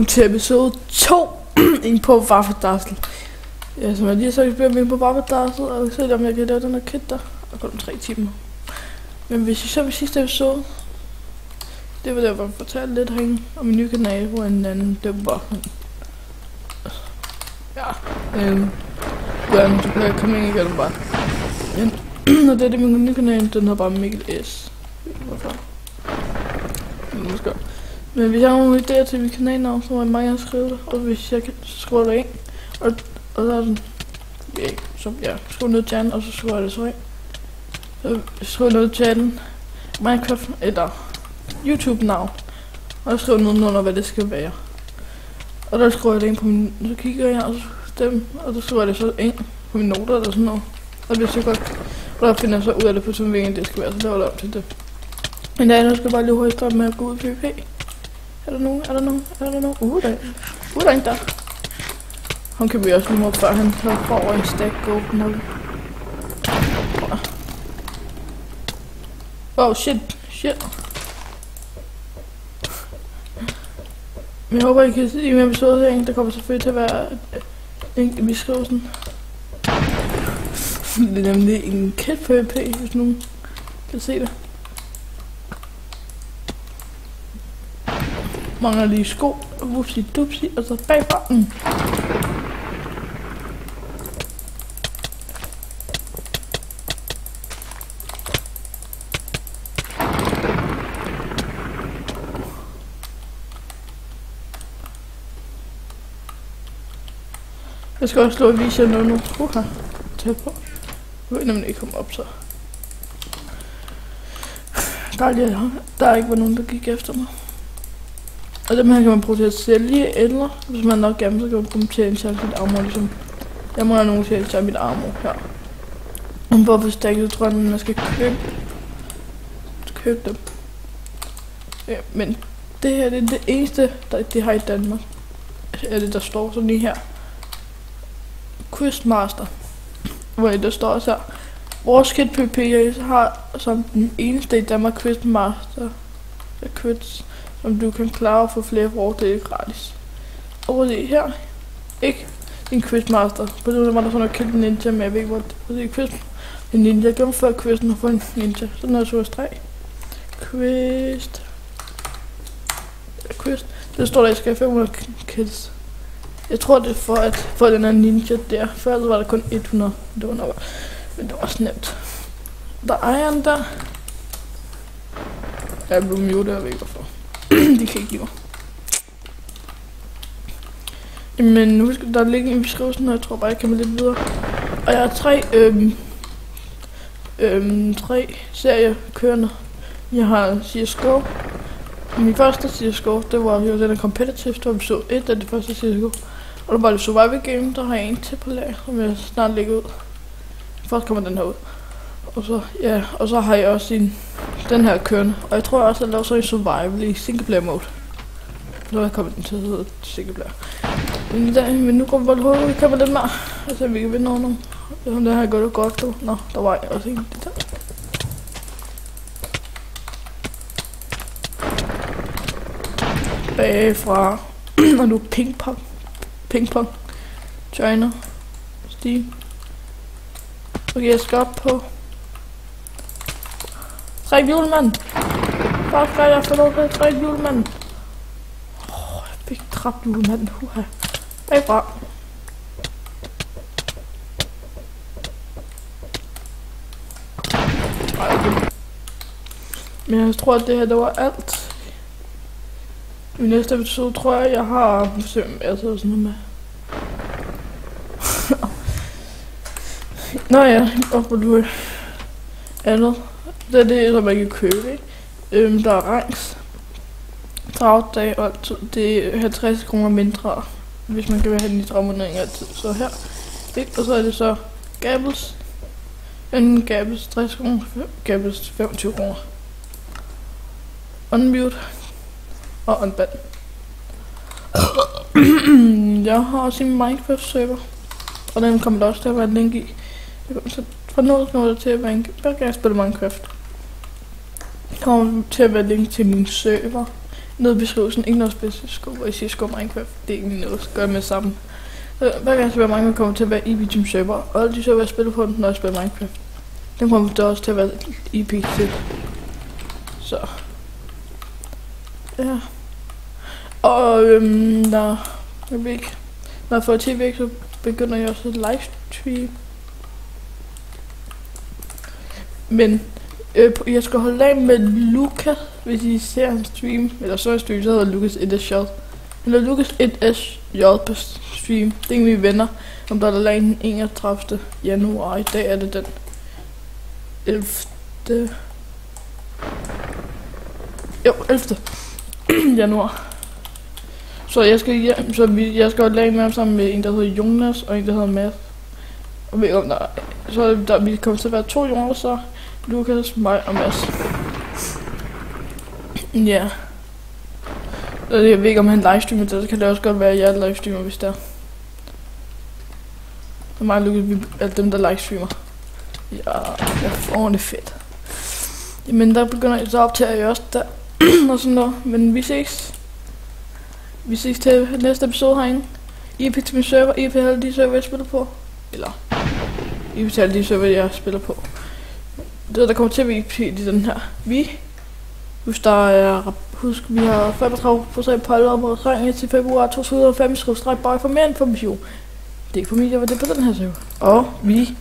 Velkommen til episode 2 ind på Waffedassel. Ja, som jeg lige har sagt, bliver med på Waffedassel, og se om jeg kan lave den her kit der. Og kun 3 timer. Men hvis I så ved sidste episode, det var der, hvor jeg fortalte lidt herinde om min nye kanal, hvor en anden, det var bare ja, så kan jeg komme ind igen bare. Ja, og det er det min nye kanal, den har bare Mikkel S. Hvorfor? Men hvis jeg har nogle idéer til min kanalnavn, så må jeg meget skrive det. Og hvis jeg kan, så skriver det ind. Og så er sådan, skriv ned til den, og så skriver jeg det så ind. Så skriv ned til den, Minecraft eller YouTube-navn. Og så skriver jeg ned under, hvad det skal være. Og der skriver jeg det ind på min, så kigger jeg, og så stemmer, og så skriver jeg det så ind på mine noter eller sådan noget. Og hvis jeg godt, og der finder jeg så ud af det på, som det skal være, så laver jeg op til det. Men der er, skal bare lige hurtigt starte med at gå ud i PvP. Er der nogen? Der er en der. Han kan vi også lige mod, før han får over en stack golden nu. Oh shit. Men jeg håber, I kan se i min episode her, der kommer selvfølgelig til at være en i beskrivelsen. Det er nemlig en kæt PvP, hvis nogen kan se det. Mangler lige sko, whoopsie doopsie, og så bagfra. Jeg skal også slå og vise jer noget nu. Tæt på. Jeg ved nemlig ikke komme op så. Der er ikke var nogen, der gik efter mig. Og dem her kan man bruge til at sælge, eller hvis man nok gerne, så kan man bruge til at indtage sit armor, ligesom. Jeg må have nogen til at indtage mit armor her. Og for at forstærke, så tror jeg, at man skal købe dem. Ja, men det her, det er det eneste, de har i Danmark. Er det, der står sådan lige her. Quizmaster. Hvor der står også her. Vores kit PvP har som den eneste i Danmark Quizmaster. Quiz, som du kan klare for flere fordele gratis. Og det her, ikke en quizmaster. På det var der sådan noget kæmpe ninja, men jeg ved ikke hvor det er quiz. En ninja gennemfører quizzen og få en ninja. Sådan er så streg. Quiz. Det står der, jeg skal have 500 kills. Jeg tror det er for at få den her ninja der. Før var der kun 100. Det var nok, men det var også nemt. Der er en der. Jeg blev muted, jeg ved ikke hvorfor. De kan ikke lide mig. Men husk, der ligger en beskrivelsen, og jeg tror bare, jeg kan med lidt videre. Og jeg har 3 serier kørende. Jeg har CSGO. Min første CSGO, det var jo den der competitive, det var episode 1 af det første CSGO. Og der var det survival game, der har jeg en til på lag, som jeg snart lægger ud. Først kommer den her ud. Og så har jeg også den her kørende. Og jeg tror også, at jeg laver så en survival i singleplayer mode. Nu er jeg kommet den til at hedde singleplayer. Men nu går vi bare hurtigt, vi kommer lidt mere. Og så vi kan vinde over nu. Den her går det godt du. Nå, der var også en det der. Bagfra. Og nu pingpong. China. Steve. Okay, jeg skal op på 3 julemand. Bare skal jeg få lov til 3 julemand. Jeg fik dræbt julemanden. Bagfra. Men jeg tror, at det her, det var alt. I næste episode tror jeg har sådan noget med. Nå ja, og for du andet. Det er det, som man kan købe, ikke? Der er ranks. 30 dage og altid. Det er 50 kroner mindre, hvis man kan have den i 30 måneder altid. Så her. Ikke? Og så er det så Gabbles. En Gabbles 60 kroner. Gabbles 25 kroner. Unmute. Og unban. Jeg har også en Minecraft server. Og den kommer der også til at være en link i. Så fra noget til at være en hver gang jeg spiller Minecraft. kommer til at være link til min server. ned i beskrivelsen, ikke noget specifisk, hvor I siger score Minecraft. Det er ikke noget, så gør det med sammen. Hver gang jeg spiller Minecraft, kommer til at være IP Team server, og alle de server, jeg spiller på, når jeg spiller Minecraft, den kommer der også til at være IP til. Så. Ja. Og jeg ved ikke. Når jeg får tv, så begynder jeg også at livestream. Men jeg skal holde af med Lukas, hvis I ser hans stream. Eller så en stream, så hedder Lukas 1SJ. Eller Lukas 1SJ på stream. Det er en mine venner. Om der er der den 31. januar. I dag er det den 11. Jo, 11. januar. Så jeg skal hjem, jeg skal holde af med ham sammen med en, der hedder Jonas, og en, der hedder Mads. Og ved om vi kommer til at være 2 Jonas, så Lukas, mig og Mads. Ja. Jeg ved ikke, om han livestreamer det, så kan det også godt være, at jeg livestreamer, hvis det er. Så mig og Lukas, vi er dem, der livestreamer. Ja, det er ordentligt fedt. Men der begynder jeg så op til at også der, og sådan noget. Men vi ses. Vi ses til næste episode herinde. IP til min server, IP til alle de server, jeg spiller på. Eller IP til alle de server, jeg spiller på. Det der kommer til at være IP i den her. Husk, vi har 35% på alle områder. Ring til februar 2005, skriv streg bare for mere information. Det er ikke for mig, det var det på den her server. Og vi